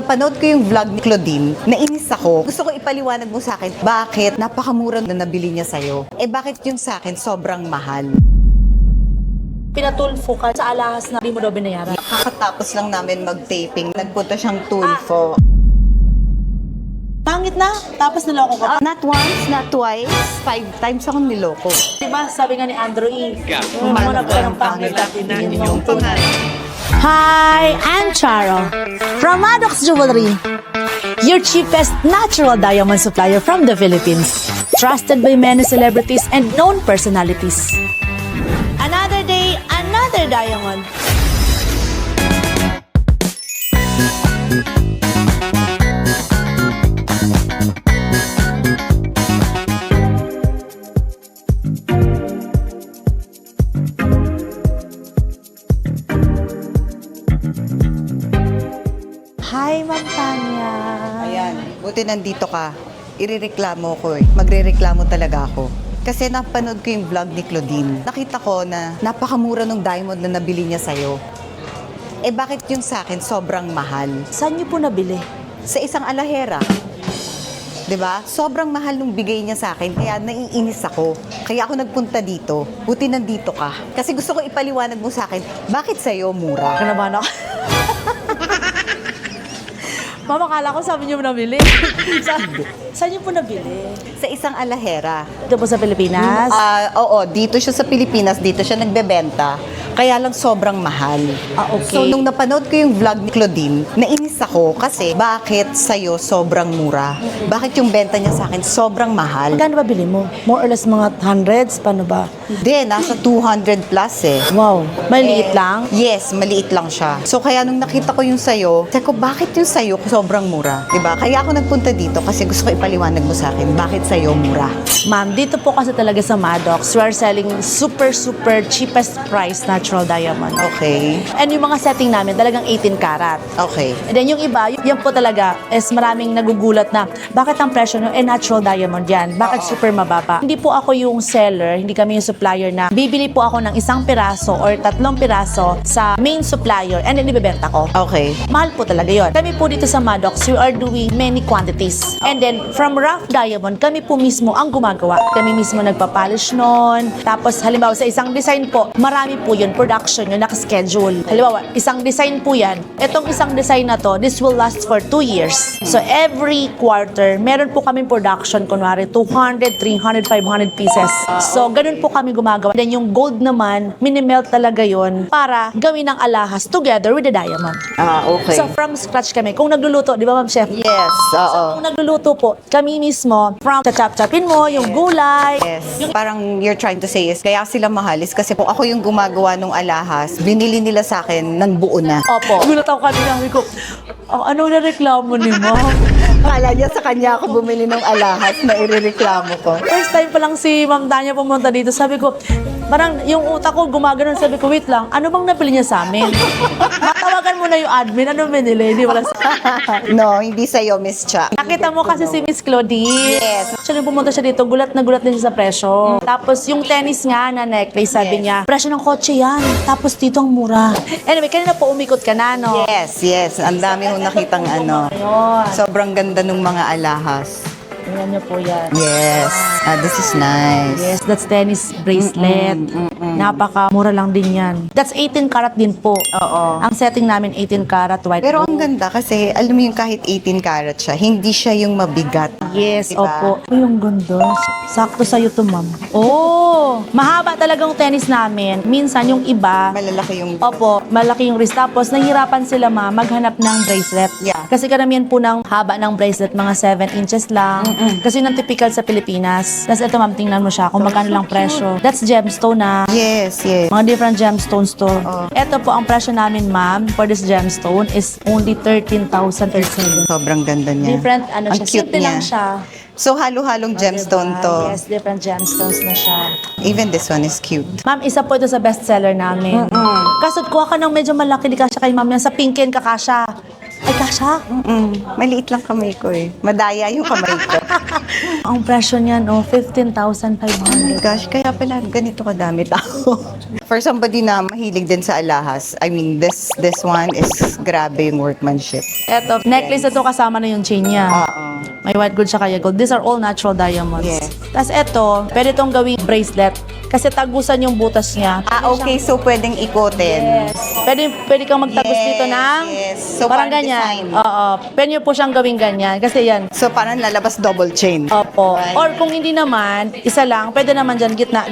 Napanood ko yung vlog ni Claudine, nainis ako. Gusto ko ipaliwanag mo sa akin, bakit napakamura na nabili niya sa'yo? Bakit yung sa akin sobrang mahal? Pinatulfo ka sa alahas na di mo daw binayaran. Kakatapos lang namin mag-taping, nagpunta siyang tulfo. Pangit na, tapos niloko ka. Not once, not twice, 5 times akong niloko. Diba, sabi nga ni Andrew E. Paano Muna ba ka ang ng pangit pangit natin natin yung yung tunay? Hi, I'm Charo from Maddox Jewelry, your cheapest natural diamond supplier from the Philippines. Trusted by many celebrities and known personalities. Another day, another diamond. Hi, Ma'am Tanya. Ayan, buti nandito ka. Irereklamo ko eh. Magrereklamo talaga ako. Kasi napanood ko yung vlog ni Claudine. Nakita ko na napakamura ng diamond na nabili niya sa'yo. Bakit yung sa akin sobrang mahal? Saan niyo po nabili? Sa isang alahera. 'Di ba? Sobrang mahal nung bigay niya sa akin, kaya naiinis ako. Kaya ako nagpunta dito. Buti nandito ka. Kasi gusto ko ipaliwanag mo sa akin, bakit sa'yo mura? Kanabahan ako. Mama, kala ko sabi niyo nabili. Saan niyo po nabili? Sa isang alahera. Ito po sa Pilipinas? Oo, dito siya sa Pilipinas, dito siya nagbebenta. Kaya lang sobrang mahal. Okay. So, nung napanood ko yung vlog ni Claudine, nainis ako kasi bakit sa'yo sobrang mura? Bakit yung benta niya sa akin sobrang mahal? Magkano ba bili mo? More or less mga hundreds? Paano ba? Hindi, nasa 200 plus eh. Wow. Maliit lang? Yes, maliit lang siya. So, kaya nung nakita ko yung sayo, sabi ko, bakit yung sayo sobrang mura? Diba? Kaya ako nagpunta dito kasi gusto ko ipaliwanag mo sa akin, bakit sayo mura? Ma'am, dito po kasi talaga sa Maddox, we are selling super cheapest price natural diamond. Okay. And yung mga setting namin, talagang 18 karat. Okay. And then yung iba, yan po talaga is maraming nagugulat na bakit ang presyo nyo natural diamond yan? Bakit super mababa? Hindi po ako yung seller, hindi kami yung supplier na bibili po ako ng isang piraso or 3 piraso sa main supplier and then ibebenta ko. Okay. Mahal po talaga yon. Kami po dito sa Maddox, we are doing many quantities. And then, from rough diamond, kami po mismo ang gumagawa. Kami mismo nagpapolish nun. Tapos, halimbawa, sa isang design po, marami po yun, production yun, nakaschedule. Halimbawa, isang design po yan. Itong isang design na to, this will last for 2 years. So, every quarter, meron po kaming production, kunwari, 200, 300, 500 pieces. So, ganun po kami gumagawa. Then, yung gold naman, minimelt talaga yun para gawin ang alahas together with the diamond. Okay. So, from scratch kami. Kung nagluluto, di ba, Ma'am Chef? Yes, oo. Kung nagluluto po, kami mismo, from chop-chopin mo, yung gulay. Yes. Parang you're trying to say is, kaya sila mahal is kasi po ako yung gumagawa ng alahas, binili nila sa akin ng buo na. Opo. Gulat ako kanina, sabi ko, ano na reklamo ni Ma'am? Kala niya sa kanya ako bumili ng alahas na irereklamo ko. First time pa lang si Ma'am Tanya pumunta dito, sabi ko, parang yung utak ko gumagano'n, sabi ko, wait lang, ano bang napili niya sa amin? Matawagan mo na yung admin, ano binili? Hindi wala No, hindi sa'yo, Miss Cha. Nakita mo kasi si Miss Claudine. Yes. Actually, pumunta siya dito, gulat na gulat din siya sa presyo. Tapos yung tennis nga na necklace, sabi niya, presyo ng kotse yan. Tapos dito ang mura. Anyway, kanina po umikot ka na, no? Yes, yes. Ang dami kong nakitang ano. Ayun. Sobrang ganda ng mga alahas. Ayan niyo po yan. Yes. This is nice. Yes, that's tennis bracelet. Napaka-mura lang din yan. That's 18 karat din po. Oo. Ang setting namin 18 karat white Pero ang gold. ganda kasi, alam mo yung kahit 18 karat siya, hindi siya yung mabigat. Yes, Diba? opo. Ay, yung ganda. Sakto sa'yo to, ma'am. Oh, mahaba talagang tennis namin. Minsan yung iba, Malalaki yung... opo, malaki yung wrist. Tapos, nahihirapan sila, ma'am, maghanap ng bracelet. Yeah. Kasi karamihan po ng haba ng bracelet, mga 7 inches lang. Kasi yun ang typical sa Pilipinas. Tapos ito, ma'am, tingnan mo siya kung magkano lang presyo. That's gemstone, na. Yes, yes. Mga different gemstones to. Ito po, ang presyo namin, ma'am, for this gemstone is only 13,000. Sobrang ganda niya. Different, ano Ang siya. cute Simple lang niya. siya. So, halo-halong gemstone Diba? to. Yes, different gemstones na siya. Even this one is cute. Ma'am, isa po ito sa bestseller namin. Kaso kuha ka ng medyo malaki, di kasya kay ma'am yan. Sa pinkin, kakasya. Ay, kasha. Maliit lang kamay ko eh. Madaya yung kamay ko. Ang presyo niyan, 15,500. Gosh, kaya pala ganito kadami tao. For somebody na mahilig din sa alahas, I mean, this one is grabe yung workmanship. Eto, necklace na to kasama na yung chain niya. Oo. May white gold siya kaya gold. These are all natural diamonds. Yes. Tapos eto, pwede tong gawing bracelet. Kasi tagusan yung butas niya. Okay, so pwedeng ikotin. Yes. Pwede kang magtagos Yes, dito ng yes. So, parang parang ganyan. design. Oo. Pwede nyo po siyang gawing ganyan. Kasi yan. So, parang lalabas double chain. Opo. Right. Or kung hindi naman, isa lang, pwede naman dyan, gitna.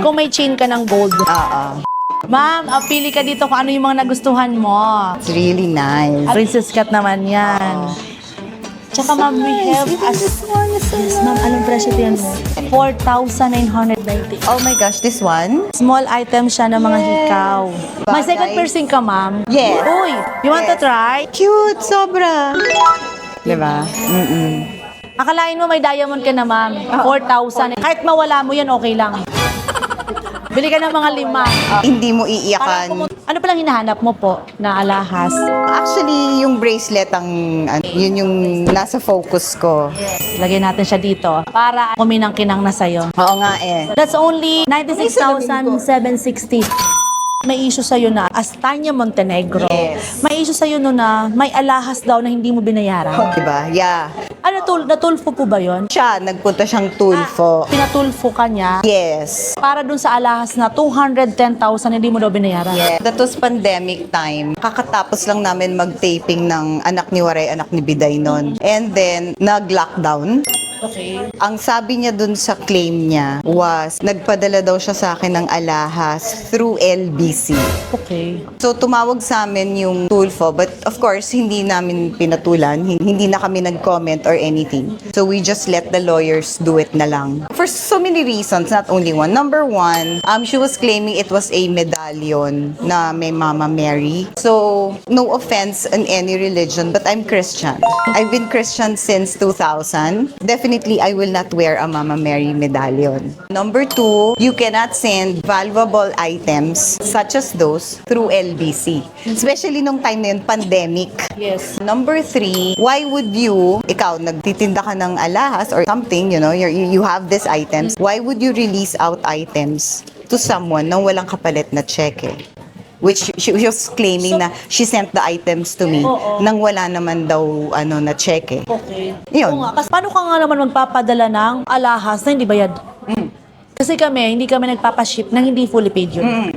Kung may chain ka ng gold. Oo. Ma'am, pili ka dito kung ano yung mga nagustuhan mo. It's really nice. Princess cut naman yan. Tsaka ma'am, we have as... Yes, ma'am, anong presyo din mo? 4,990. Oh my gosh, this one? Small item siya ng mga hikaw. May Bagay. second piercing ka, ma'am? Yes. Uy, you want to Yes. try? Cute, sobra. Diba? Akalain mo may diamond ka na, ma'am. 4,000. Kahit mawala mo yan, okay lang. Bili ka ng mga 5. Hindi mo Parang iiyakan. ano palang hinahanap mo po na alahas? Actually, yung bracelet, yun yung nasa focus ko. Lagay natin siya dito para kuminang-kinang na sa'yo. Oo nga eh. That's only 96,760. May issue sa'yo na Astania Montenegro. Yes. May issue sa'yo no na may alahas daw na hindi mo binayaran. Diba? Yeah. Ano, natulfo po ba yon? Siya, nagpunta siyang Tulfo. Pinatulfo ka niya Yes. para dun sa alahas na 210,000 hindi mo daw binayaran. Yeah. That was pandemic time. Kakatapos lang namin mag-taping ng Anak ni Waray, Anak ni Biday nun. And then, nag-lockdown. Okay. Ang sabi niya dun sa claim niya was, nagpadala daw siya sa akin ng alahas through LBC. Okay. So, tumawag sa amin yung Tulfo, but of course, hindi namin pinatulan. Hindi na kami nag-comment or anything. So, we just let the lawyers do it na lang. For so many reasons, not only one. Number one, she was claiming it was a medallion na may Mama Mary. So, no offense in any religion, but I'm Christian. I've been Christian since 2000. Definitely, I will not wear a Mama Mary medallion. Number two, you cannot send valuable items such as those through LBC. Especially nung time na yun, pandemic. Yes. Number three, why would you, ikaw, nagtitinda ka ng alahas or something, you have these items, why would you release out items to someone nang walang kapalit na cheque? Which she was claiming na she sent the items to me nang wala naman daw na cheque. Okay. Yun. Oo nga. Kasi paano ka nga naman magpapadala ng alahas na hindi bayad? Kasi hindi kami nagpapaship nang hindi fully paid yun.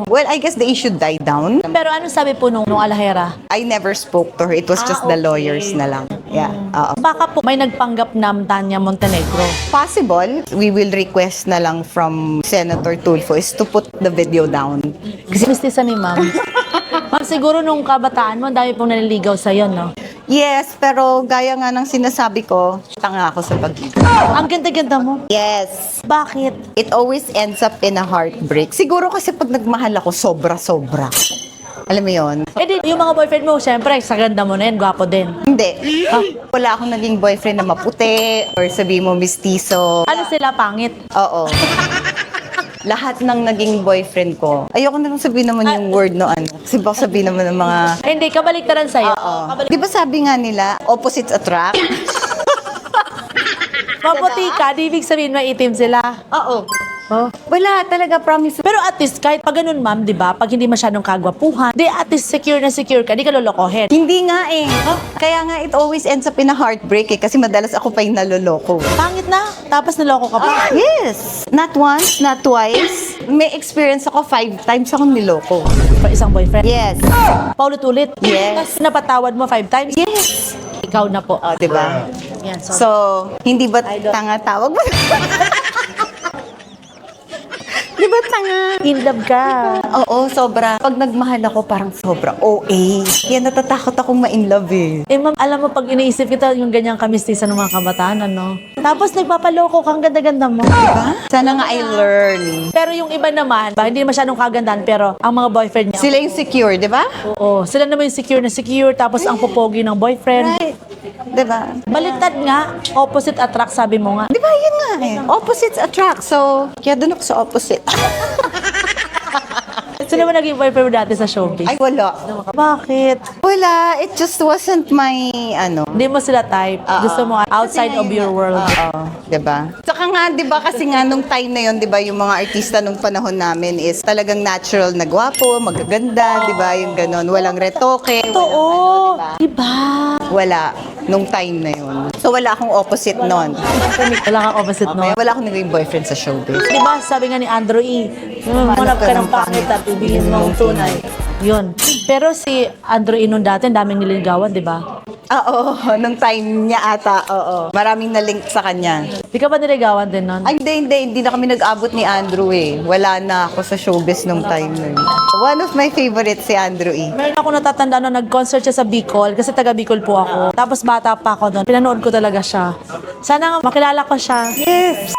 Well, I guess the issue died down. Pero ano sabi po nung alahera? I never spoke to her. It was just the okay. lawyers na lang. Yeah. Oo. Baka po may nagpanggap na Tanya Montenegro. Possible, we will request na lang from Senator Tulfo is to put the video down. Kasi mistisa ni ma'am. Ma'am, siguro nung kabataan mo, ang dami pong naliligaw sa'yo, no? Yes, pero gaya nga ng sinasabi ko, tanga ako sa pag-ibig. Ang ganda-ganda mo. Yes. Bakit? It always ends up in a heartbreak. Siguro kasi pag nagmahal ako, sobra-sobra. Alam mo yon? Eh di, yung mga boyfriend mo, syempre, sa ganda mo na yan, gwapo din. Hindi. Wala akong naging boyfriend na maputi or sabi mo mistiso. Ano sila, pangit? Oo. Lahat ng naging boyfriend ko. Ayoko na lang sabihin naman yung word no Kasi baka sabihin naman ng mga... Eh, hindi, kabaliktaran sa'yo. Di ba sabi nga nila, opposites attract? Maputi ka, di ibig sabihin maitim sila. Oo. Oh. Wala talaga, promise. Pero at least, kahit pag ganun, ma'am, di ba? Pag hindi masyadong kagwapuhan, di at least secure na secure ka, di ka lolokohin. Hindi nga eh. Kaya nga it always ends up in a heartbreak eh. Kasi madalas ako pa yung naloloko. Pangit na, tapos niloko ka pa. Yes. Not once, not twice. May experience ako 5 times akong niloko. For isang boyfriend. Yes. Paulit-ulit. Yes. Tapos napatawad mo 5 times. Yes. Ikaw na po. O, diba? Yan, so, So, hindi ba I don't- tanga tawag mo? Di ba tanga? in love ka. Oo, sobra. Pag nagmahal ako, parang sobra OA. Kaya natatakot akong ma-in love eh. Eh ma'am, alam mo, pag iniisip kita yung ganyang kamistisa ng mga kabataan, ano? Tapos nagpapaloko kang ganda-ganda mo. Diba? Sana nga I learn. Pero yung iba naman, hindi masyadong kagandahan, pero ang mga boyfriend niya, Sila yung secure, di ba? oo, sila naman yung secure na secure, tapos ang popogi ng boyfriend. Right. Di ba? Baliktad nga, opposite attract, sabi mo nga. Di ba yun nga eh. Opposites attract. So, kaya dun ako sa opposite. Sila Sino ba naging boyfriend mo dati sa showbiz? Ay, wala. Bakit? Wala. It just wasn't my, Hindi mo sila type. Gusto mo outside of your world. Oo. Diba? Saka nga, diba, kasi nga nung time na yun, diba, yung mga artista nung panahon namin is talagang natural na gwapo, magaganda, diba, yung ganon. Walang retoke. Totoo. Diba? Wala. Nung time na yun. So, wala akong opposite nun. Wala kang opposite, no? Wala akong naging boyfriend sa showbiz. Diba, sabi nga ni Andrew E., manap ka ng pangit at ibigin mo ang tunay. Yun. Pero si Andrew E. nung dati, ang daming nililigawan, diba? Oo, nung time niya ata, oo. Maraming na-link sa kanya. Di ka ba niligawan din nun? Ay, hindi na kami nag-abot ni Andrew eh. Wala na ako sa showbiz nung time na yun. One of my favorites si Andrew E. Meron ako natatandaan na nag-concert siya sa Bicol, kasi taga Bicol po ako. Tapos bata pa ako doon. Pinanood ko talaga siya. Sana nga makilala ko siya. Yes!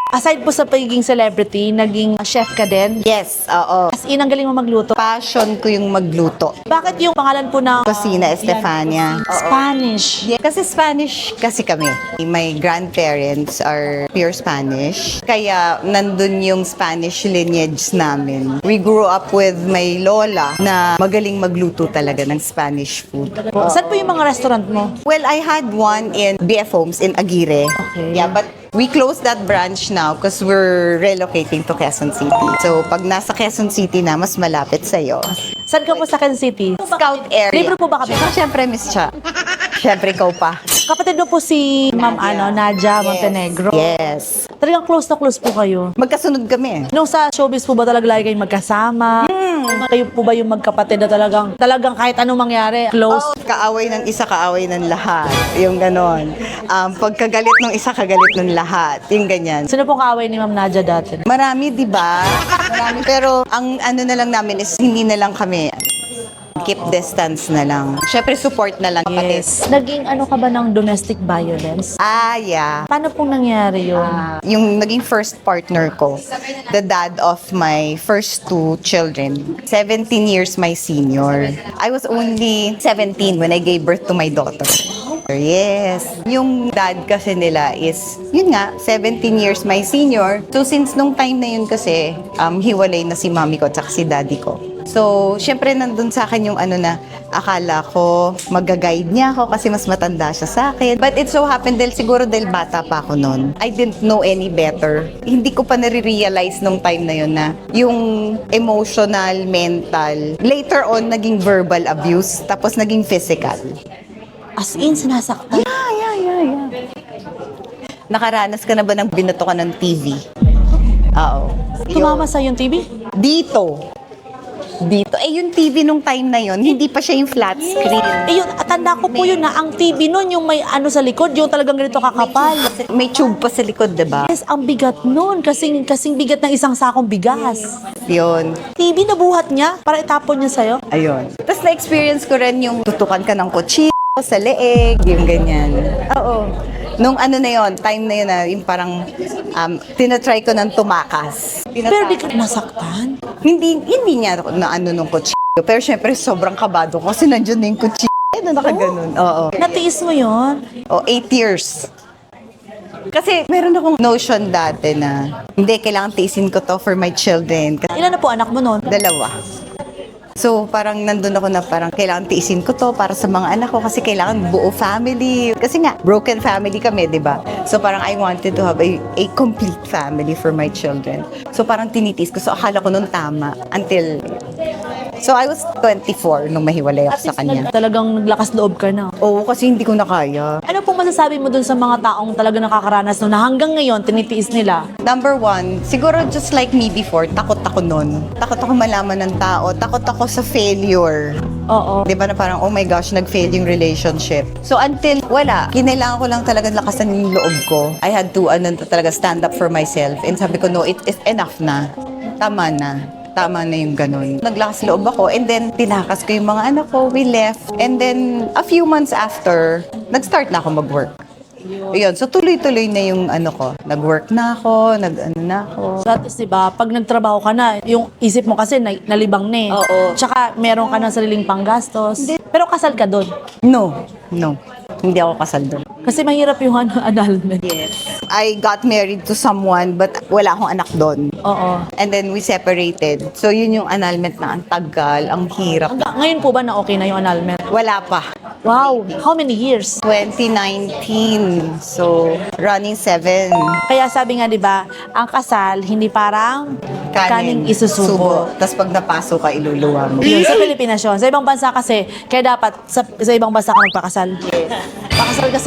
Aside po sa pagiging celebrity, naging chef ka din. Yes, oo. As in, ang galing mo magluto. Passion ko yung magluto. Bakit yung pangalan po ng Kusina Estefania. Oo. Spanish? Yeah, kasi Spanish kasi kami. My grandparents are pure Spanish. Kaya nandun yung Spanish lineage namin. We grew up with my lola na magaling magluto talaga ng Spanish food. Saan po yung mga restaurant mo? Well, I had one in BF Homes in Aguirre. Okay. Yeah, but we closed that branch now because we're relocating to Quezon City. So, pag nasa Quezon City na, mas malapit sa'yo. Saan ka po sa Quezon City? Scout area. Libre po ba kami? Siyempre, Miss Cha. Siyempre, ikaw pa. Kapatid mo po si Ma'am Nadia Montenegro. Yes. Talagang close na close po kayo. Magkasunod kami. Nung sa showbiz po ba talaga lagi kayong magkasama? Kayo po ba yung magkapatid na talagang kahit anong mangyari, close? Oh, kaaway ng isa, kaaway ng lahat. Yung ganon. Pagkagalit ng isa, kagalit ng lahat. Yung ganyan. Sino pong kaaway ni Ma'am Nadia dati? Marami, di ba? Marami. Pero ang ano na lang namin is hindi na lang kami keep distance na lang. Syempre, support na lang. Kapatid. Naging ano ka ba ng domestic violence? Yeah. Paano pong nangyari yun? Yung naging first partner ko, the dad of my first two children, 17 years my senior. I was only 17 when I gave birth to my daughter. Yes. Yung dad kasi nila is, yun nga, 17 years my senior. So since nung time na yun kasi, hiwalay na si mami ko at si daddy ko. So, syempre nandun sa akin yung ano na akala ko mag-guide niya ako kasi mas matanda siya sa akin. But it so happened dahil bata pa ako noon. I didn't know any better. Hindi ko pa nare-realize nung time na yun na yung emotional, mental, later on naging verbal abuse, tapos naging physical. As in, sinasaktan? Yeah. Nakaranas ka na ba ng binato ka ng TV? Oo. Tumama sa yung TV? Dito. Yung TV nung time na yon, hindi pa siya yung flat screen. Yun, tanda ko po yun na ang TV nun, yung may ano sa likod, yung talagang ganito kakapal. May tube pa sa likod, diba? Yes, ang bigat nun. Kasing bigat ng isang sakong bigas. Yun. TV nabuhat niya para itapon niya sa'yo. Ayun. Tapos na-experience ko rin yung tutukan ka ng kutsilyo sa leeg, yung ganyan. Oo. Nung ano na yon, time na yun na yung parang tinatry ko ng tumakas. Pero di ka nasaktan? Hindi niya na ano nung kutsilyo. Pero syempre sobrang kabado ko kasi nandiyan na yung kutsilyo. Na nakaganon. Oo. Natiis mo yun? 8 years. Kasi meron akong notion dati na hindi, kailangan tiisin ko to for my children. Ilan na po anak mo nun? 2. So, parang nandun ako na parang kailangan tiisin ko to para sa mga anak ko kasi kailangan buo family. Kasi nga, broken family kami, di ba? So, parang I wanted to have a complete family for my children. So, parang tinitiis ko. So, akala ko nun tama until... So, I was 24 nung mahiwalay ako sa kanya. Talagang naglakas loob ka na. Oo, kasi hindi ko na kaya. Ano pong masasabi mo dun sa mga taong talaga nakakaranas nun na hanggang ngayon tinitiis nila? Number 1, siguro just like me before, takot ako nun. Takot ako malaman ng tao. Takot ako sa failure. Oo. Di ba na parang, oh my gosh, nag-fail yung relationship. So until wala, kinailangan ko lang talaga lakasan yung loob ko. I had to talaga stand up for myself. And sabi ko, no, it is enough na. Tama na yung ganun. Naglakas loob ako and then tinakas ko yung mga anak ko, we left. And then a few months after, nag-start na ako mag-work. Ayun, so tuloy-tuloy na yung ano ko. Nag-work na ako, nag-ano na ako. That is, diba, pag nagtrabaho ka na, yung isip mo kasi nalibang na eh. Oo. Tsaka meron ka ng sariling panggastos. Pero kasal ka doon. No. Hindi ako kasal doon. Kasi mahirap yung annulment. I got married to someone but wala akong anak doon. Oo. And then we separated. So yun yung annulment na ang tagal, ang hirap. Ngayon po ba na okay na yung annulment? Wala pa. Wow! How many years? 2019. So, running 7. Kaya sabi nga, di ba, ang kasal, hindi parang kaning isusubo. Tapos pag napasok ka, iluluwa mo. Yun, sa Pilipinas yun. Sa ibang bansa kasi, kaya dapat sa ibang bansa ka magpakasal. Pakasal ka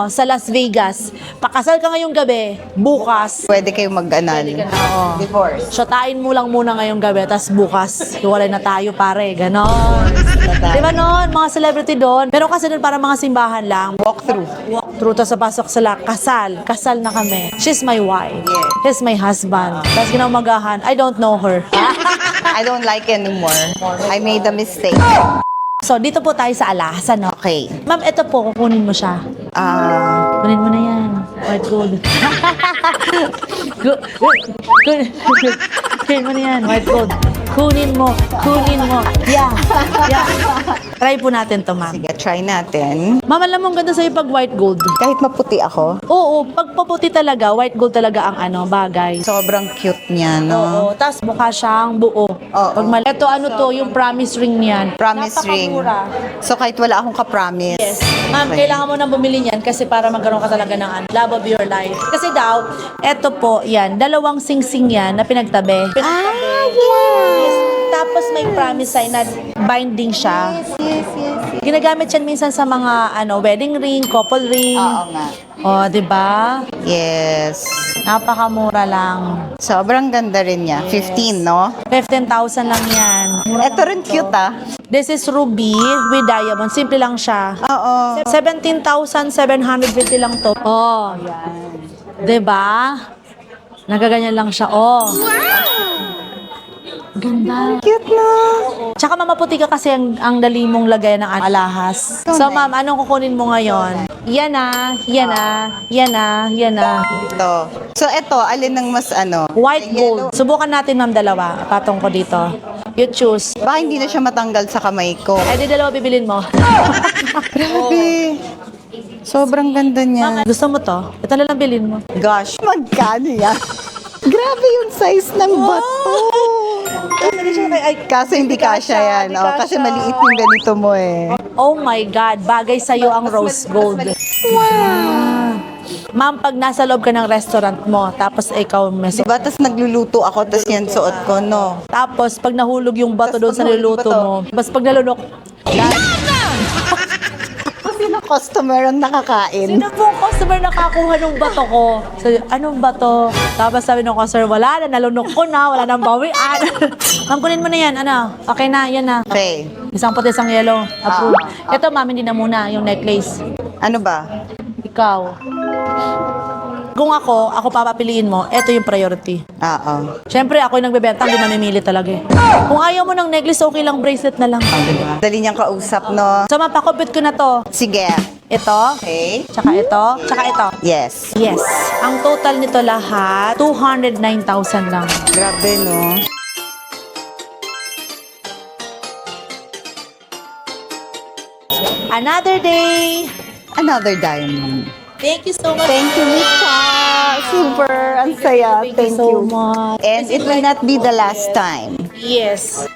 sa Las Vegas. Pakasal ka ngayong gabi, bukas. Pwede kayo mag-anal. Oo. Divorce. Shotain mo lang muna ngayong gabi, tapos bukas, hiwalay na tayo pare, ganon. Di ba nun, mga celebrity doon? Pero kasi doon parang mga simbahan lang. Walk through. Walk through, tapos pasok sila, kasal na kami. She's my wife. He's my husband. Tapos ginamagahan, I don't know her. I don't like anymore. I made a mistake. So, dito po tayo sa alahas, ano? Okay. Ma'am, ito po, kukunin mo siya. Kunin mo na yan. White gold. Kunin mo na yan. White gold. Kunin mo. Yeah. Try po natin to, ma'am. Sige, try natin. Ma'am, alam mo, ang ganda sa'yo pag white gold. Kahit maputi ako, Oo, pag paputi talaga, white gold talaga ang bagay. sobrang cute niya, no? Oo, tapos mukha siyang buo. Pag ito to, yung promise ring niyan. Promise ring. Napakamura. So, kahit wala akong ka-promise. Yes. Ma'am, Okay. kailangan mo nang bumili niyan kasi para magkaroon ka talaga ng love of your life. Kasi daw, eto po, yan, dalawang singsing yan na pinagtabi. Yes. Tapos may promise sign na binding siya. Yes. Ginagamit yan minsan sa mga wedding ring, couple ring. Oo nga. O, di ba? Yes. Napakamura lang. Sobrang ganda rin niya. 15, no? 15,000 lang yan. Ito rin cute, ah. This is ruby with diamond. Simple lang siya. Oo. 17,750 lang to. Oh. Diba? Nagaganyan lang siya. Oh. Ganda. Cute na. Tsaka mamaputi ka kasi ang dali mong lagay ng alahas. So ma'am, anong kukunin mo ngayon? Yan na. Ito. So, ito, alin ng mas White yellow. gold. Subukan natin ma'am dalawa. Patong ko dito. You choose. Baka hindi na siya matanggal sa kamay ko. Ay, di dalawa bibilin mo. Grabe. Sobrang ganda niya. Ma'am, gusto mo to? Ito na lang bilhin mo. Gosh, magkano yan? Grabe yung size ng bato. Kaso hindi kasya yan. Hindi Oh, kasya. kasi maliit yung ganito mo eh. Oh my God, bagay sa'yo ang rose gold. Wow! Ma'am, pag nasa loob ka ng restaurant mo, tapos ikaw meso. Diba? Tapos nagluluto ako, tapos yan suot ko, no? Tapos pag nahulog yung bato Tapos doon sa pag nahulog niluluto bato. mo, tapos pag nalunok, Sino customer ang nakakain? sino pong customer nakakuha ng bato ko? Sabi, anong bato? Tapos sabi ng customer, wala na, nalunok ko na, wala nang bawian. Ma'am, kunin mo na yan, okay na, yan na. Okay. Isang puti, isang yellow, approve. Ito, ma'am, hindi na muna, yung necklace. Ano ba? Ikaw. Kung ako papapiliin mo, ito yung priority. Oo. Siyempre, ako yung nagbebenta, hindi namimili talaga eh. Kung ayaw mo ng necklace, okay lang, bracelet na lang. Dali niyang kausap, no? So, mapakupit ko na to. Sige. Ito, Okay. tsaka ito, tsaka ito. Yes. Yes. Ang total nito lahat, 209,000 lang. Grabe, no? Another day. Another diamond. Thank you so much. Thank you, Micha. Super. Ang saya. Thank you so much. And it will not be the last time. Yes.